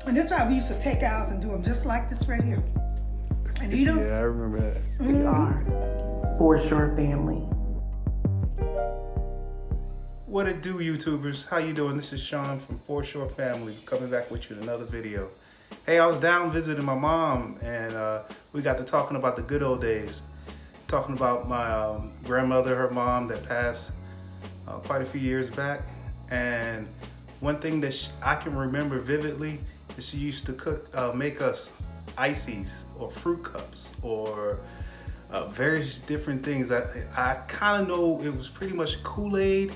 And this is why we used to take ours and do them just like this right here. And eat them. Yeah, I remember that. We are For Sure Family. What it do, YouTubers? How you doing? This is Sean from For Sure Family, coming back with you in another video. Hey, I was down visiting my mom, and we got to talking about the good old days. Talking about my grandmother, her mom, that passed quite a few years back. And one thing that I can remember vividly is she used to make us ices or fruit cups or various different things. I kind of know it was pretty much Kool-Aid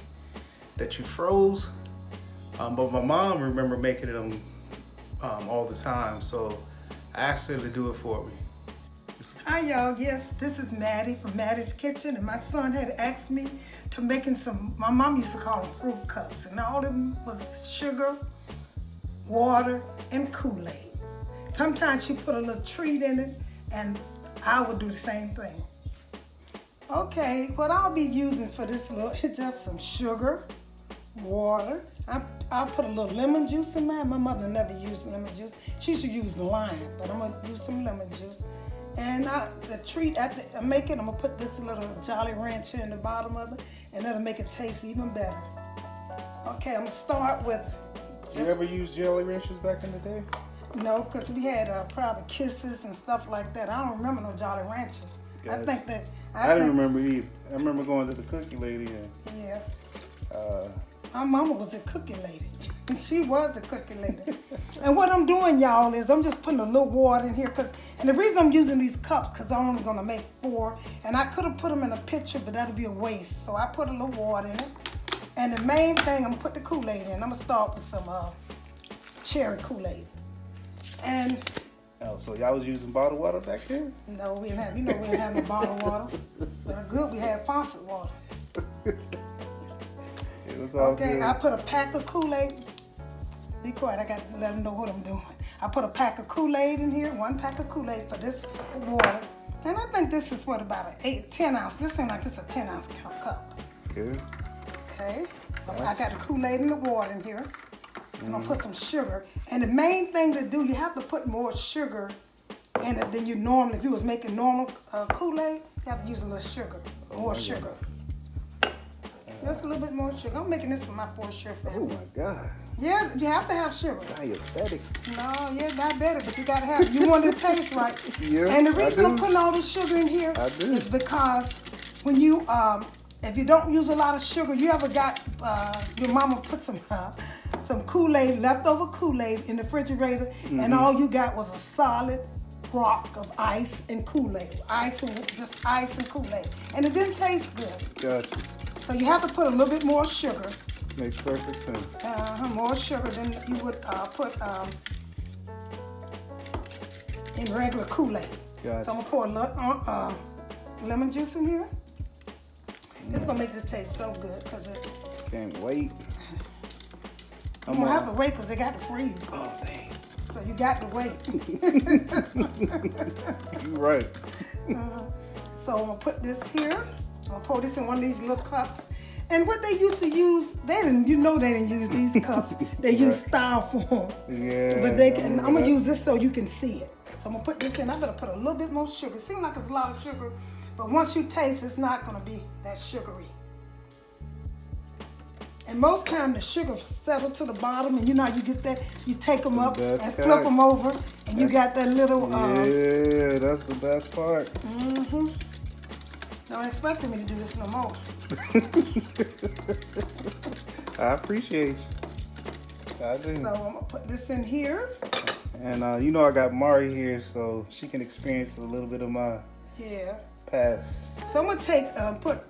that you froze, but my mom remember making them all the time, so I asked her to do it for me. Hi y'all, yes, this is Mattie from Mattie's Kitchen, and my son had asked me to make him some, my mom used to call them fruit cups, and all of them was sugar, water, and Kool-Aid. Sometimes she put a little treat in it, and I would do the same thing. Okay, what I'll be using for this little is just some sugar, water. I'll put a little lemon juice in mine. My mother never used lemon juice. She used to use lime, but I'm gonna use some lemon juice. And the treat after I make it, I'm gonna put this little Jolly Rancher in the bottom of it, and that'll make it taste even better. Okay, I'm gonna start with. You ever use Jolly Ranchers back in the day? No, because we had probably Kisses and stuff like that. I don't remember no Jolly Ranchers. Gotcha. I think that. I didn't remember either. I remember going to the cookie lady and. Yeah. Uh, My mama was a cookie lady. She was a cookie lady. And what I'm doing, y'all, is I'm just putting a little water in here. And the reason I'm using these cups, because I'm only going to make 4. And I could have put them in a pitcher, but that'd be a waste. So I put a little water in it. And the main thing, I'm going to put the Kool-Aid in. I'm going to start with some cherry Kool-Aid. And... Oh, so y'all was using bottled water back then? No, we didn't have, we didn't have no bottled water. But good, we had faucet water. It was all okay, good. I put a pack of Kool-Aid. Be quiet, I got to let them know what I'm doing. I put a pack of Kool-Aid in here, 1 pack of Kool-Aid for this water. And I think this is what, about an 10 ounce. This seems like it's a 10 ounce cup. Good. Okay, I got the Kool-Aid and the water in here. And I'll put some sugar. And the main thing to do, you have to put more sugar in it than you normally, if you was making normal Kool-Aid, you have to use a little sugar, more sugar. Just a little bit more sugar. I'm making this for my For Sure family. Oh my God. Yeah, you have to have sugar. Diabetic. No, yeah, diabetic, but you gotta have. You want it to taste right. Yeah, and the reason I I'm putting all this sugar in here is because when you, if you don't use a lot of sugar, you ever got your mama put some Kool-Aid, leftover Kool-Aid in the refrigerator, and all you got was a solid rock of ice and Kool-Aid, just ice and Kool-Aid, and it didn't taste good. Gotcha. So you have to put a little bit more sugar. Makes perfect sense. More sugar than you would put in regular Kool-Aid. Gotcha. So I'm gonna pour a little lemon juice in here. It's gonna make this taste so good because it. Can't wait. You don't have to wait because they got to freeze. Oh, dang. So you got to wait. You're right. So I'm gonna put this here. I'm gonna pour this in one of these little cups. And what they used to use, they didn't use these cups. They use styrofoam. Yeah. But I'm gonna use this so you can see it. So I'm gonna put this in. I'm gonna put a little bit more sugar. It seems like it's a lot of sugar, but once you taste, it's not gonna be that sugary. And most time the sugar settle to the bottom, and you know how you get that, you take them up and flip them over, and you got that little. Yeah, that's the best part. Mm-hmm. Don't expect me to do this no more. I appreciate you. I do. So I'm gonna put this in here. And you know I got Mari here, so she can experience a little bit of my past. So I'm gonna put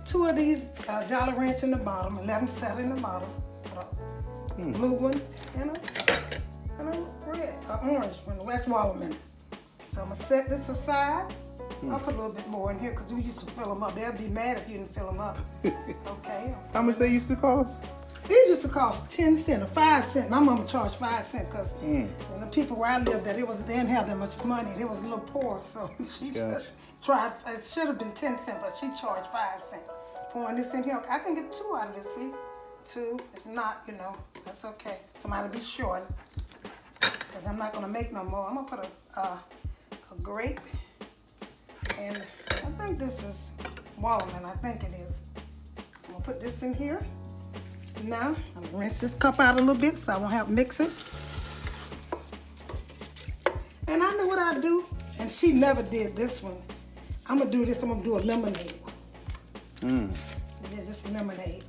2 of these Jolly Rancher in the bottom and let them set in the bottom. Blue one and a red, orange one, West Watermelon. So I'm gonna set this aside. I'll put a little bit more in here because we used to fill them up. They'll be mad if you didn't fill them up. Okay. How much they used to cost? These used to cost 10 cents or 5 cents. My mama charged 5 cents because the people where I lived at, they didn't have that much money. They was a little poor, so she just tried. It should have been 10 cents, but she charged 5 cents. Pouring this in here, I can get 2 out of this. See, 2. If not, that's okay. Somebody be short. because I'm not gonna make no more. I'm gonna put a grape, and I think this is watermelon. I think it is. So I'm gonna put this in here. Now I'm gonna rinse this cup out a little bit so I won't have to mix it. And I know what I do, and she never did this one. I'm gonna do this. I'm gonna do a lemonade. Yeah, just lemonade.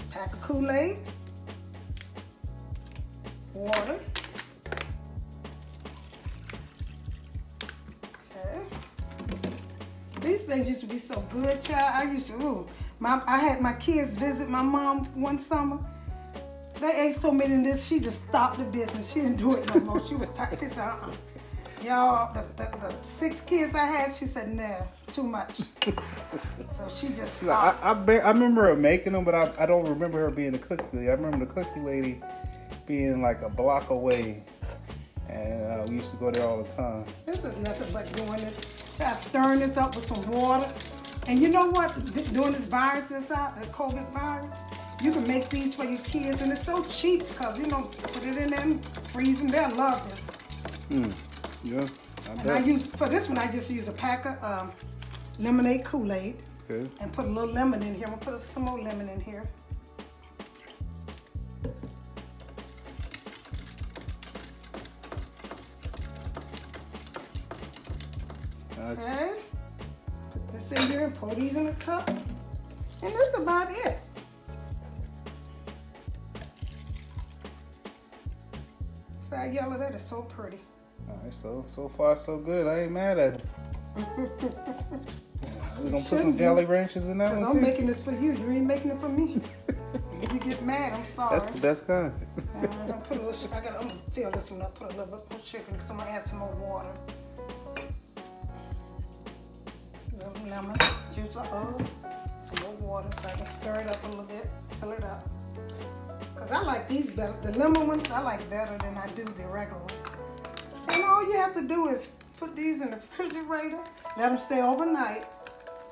Pack of Kool-Aid, water. Okay. These things used to be so good, child. I used to, I had my kids visit my mom one summer. They ate so many of this, she just stopped the business. She didn't do it no more. She was tired. She said, Y'all, the 6 kids I had, she said, no, too much. So she just stopped. I remember her making them, but I don't remember her being a cookie lady. I remember the cookie lady being like a block away, and we used to go there all the time. This is nothing but doing this. Try stirring this up with some water. And you know what? Doing this virus that's out, the COVID virus, you can make these for your kids, and it's so cheap because, you know, put it in there and freeze them. They'll love this. Yeah. For this one, I just use a pack of lemonade Kool-Aid. Okay. And put a little lemon in here. I'm gonna put some more lemon in here. Okay. Put this in here and pour these in a cup. And that's about it. So that yellow, that is so pretty. All right, so far so good. I ain't mad at it. We're gonna put some Jolly Ranchers in that one I'm too? making this for you. You ain't making it for me. If you get mad, I'm sorry. That's the best kind. I'm gonna fill this one up. Put a little bit more sugar because I'm gonna add some more water. A little lemon, juice of herb, some more water so I can stir it up a little bit. Fill it up. Cause I like these better. The lemon ones I like better than I do the regular ones. And all you have to do is put these in the refrigerator, let them stay overnight,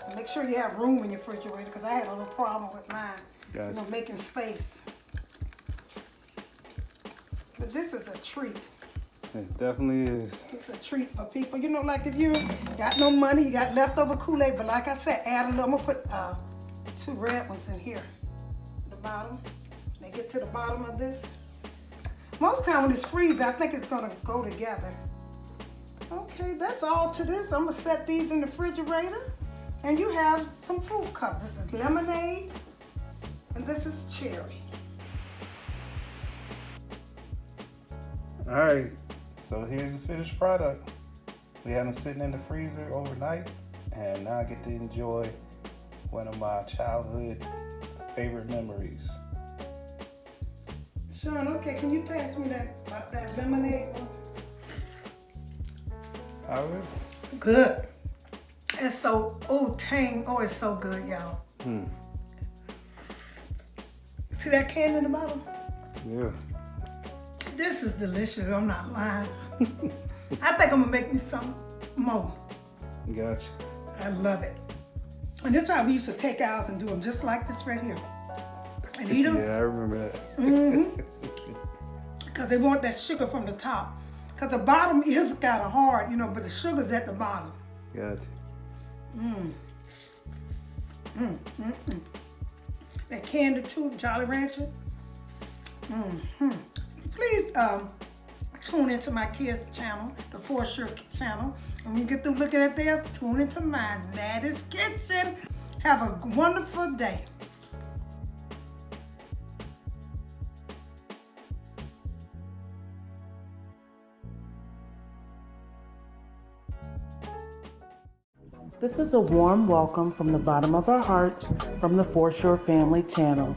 and make sure you have room in your refrigerator because I had a little problem with mine, Gotcha. you know, making space. But this is a treat. It definitely is. It's a treat for people. You know, like if you got no money, you got leftover Kool-Aid, but like I said, add a little. I'm gonna put 2 red ones in here, at the bottom. They get to the bottom of this. Most time when it's freezing, I think it's gonna go together. Okay, that's all to this. I'm gonna set these in the refrigerator, and you have some fruit cups. This is lemonade, and this is cherry. All right, so here's the finished product. We had them sitting in the freezer overnight, and now I get to enjoy one of my childhood favorite memories. Sean, okay, can you pass me that lemonade one? How is it? Good. It's so, tang. Oh, it's so good, y'all. See that can in the bottom? Yeah. This is delicious. I'm not lying. I think I'm gonna make me some more. Gotcha. I love it. And this is why we used to take ours and do them just like this right here. And eat them. Yeah, I remember that. Because they want that sugar from the top. Because the bottom is kind of hard, you know, but the sugar's at the bottom. Gotcha. That candy too, Jolly Rancher. Please tune into my kids' channel, the For Sure channel. And when you get through looking at theirs, tune into mine, Mattie's Kitchen. Have a wonderful day. This is a warm welcome from the bottom of our hearts from the For Sure Family channel.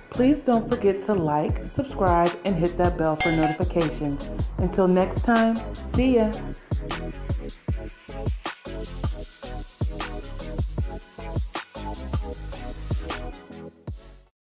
Please don't forget to like, subscribe, and hit that bell for notifications. Until next time, see ya.